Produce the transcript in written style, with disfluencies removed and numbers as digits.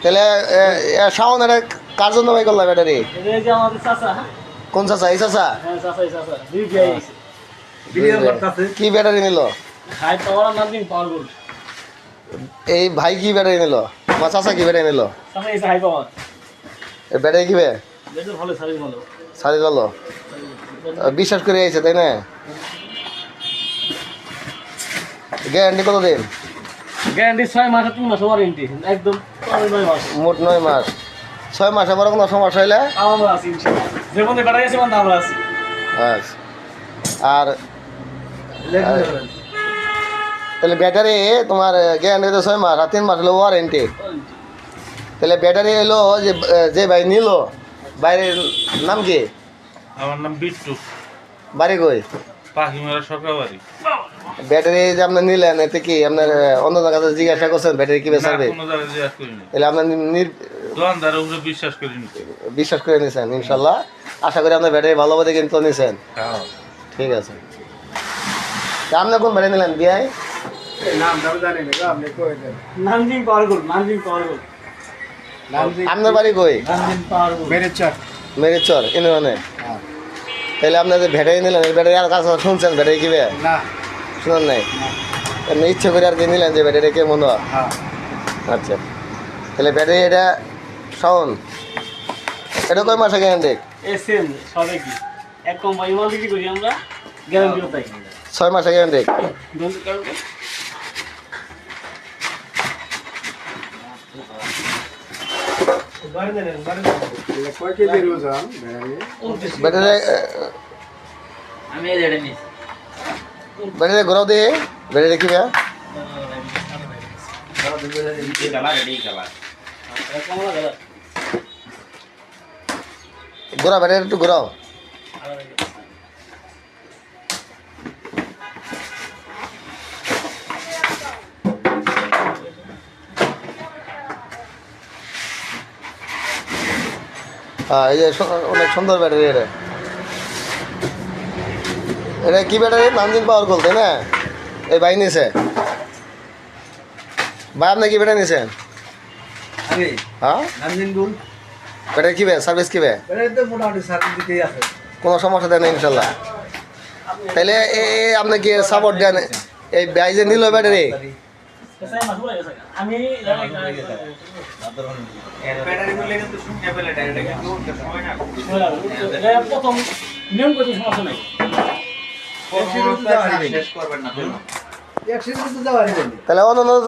তাহলে শাওন এটা কার জন্য ভাই করলাম ব্যাটারি? কোন চাচা? এই চাচা কি ব্যাটারি নিল? এই ভাই কি ব্যাটারি নিল? আমার চাচা কি ব্যাটারি নিল? ব্যাটারি কি বে সারি ভালো বিশ্বাস করে আইছে তাই না? গ্যারান্টি কত দিন? গ্যারান্টি 6 মাস 3 মাস ওয়ারেন্টি একদম 9 মাস। মোট 9 মাস। 6 মাসে বড় কোনো সমস্যা হইলে আমরা আছি ইনশাআল্লাহ। যেমন ব্যাটারি আছে মানে আমরা আছি। আচ্ছা। আর তাহলে ব্যাটারি তোমার গ্যারান্টি তো 6 মাস আর 3 মাস হলো ওয়ারেন্টি। তাহলে ব্যাটারি এলো যে যে ভাই নিল বাইরের নাম কি? আমার নাম বিট্টু, বাড়ি কই? পাখিমারা সরকারবাড়ি। ব্যাটারি যে আপনি নিলেন এতে কি আপনার অন্যদের কাছে জিজ্ঞাসা করছেন ব্যাটারি কি বেচাবে? কোনো জায়গায় জিজ্ঞাসা করিনি, তাহলে আপনার দোকানদারের উপরে বিশ্বাস করিনি। বিশ্বাস করে নিয়েছেন ইনশাল্লাহ। আশা করি আপনার ব্যাটারি ভালো বলে কিন্তু নিয়েছেন। হ্যাঁ। ঠিক আছে। তা আপনি কোন ব্যাটারি নিলেন বিআই? নামজিং পাওয়ার গোল, নামজিং পাওয়ার গোল। আপনার বাড়ি কই? নামজিং পাওয়ার গোল। মেরেচর ইউনিয়নে। তাহলে আপনার যে ব্যাটারি নিলেন এই ব্যাটারি আর কাছে শুনছেন ব্যাটারি কি? না শুনেন নাই? এমনি ইচ্ছে করে আর কি নিলেন যে ব্যাটারি কেমন হয়? আচ্ছা। তাহলে ব্যাটারি এটা শাওন এটা কয় মাসে গ্যারান্টি? এসএম সবে কি এক কোম্পানি মাল বিক্রি করি আমরা, গ্যারান্টিও তাই। 6 মাসে গ্যারান্টি। দন্ত কারণ ব্যাটারি আমি এই রেডি নিছি। ব্যাটারি ঘোরাও দিয়ে ব্যাটারি কি? ঘোরা ব্যাটারি একটু ঘোরাও। হ্যাঁ এই যে অনেক সুন্দর ব্যাটারি এটা। এটা কি ব্যাটারি? নামজিং পাওয়ার গোল তাই না? এই ভাই নিয়েছে ভাই, আপনি কি ব্যাটারি নিয়েছেন? হ্যাঁ ব্যাটারি কি সার্ভিস কি? কোনো সমস্যা দেয় না ইনশাল্লাহ। তাহলে আপনি কি সাপোর্ট দেন এই ভাই যে নিল ব্যাটারি? আমি প্রথম নিয়ম করছি সমস্যা নাই। তাহলে অন্য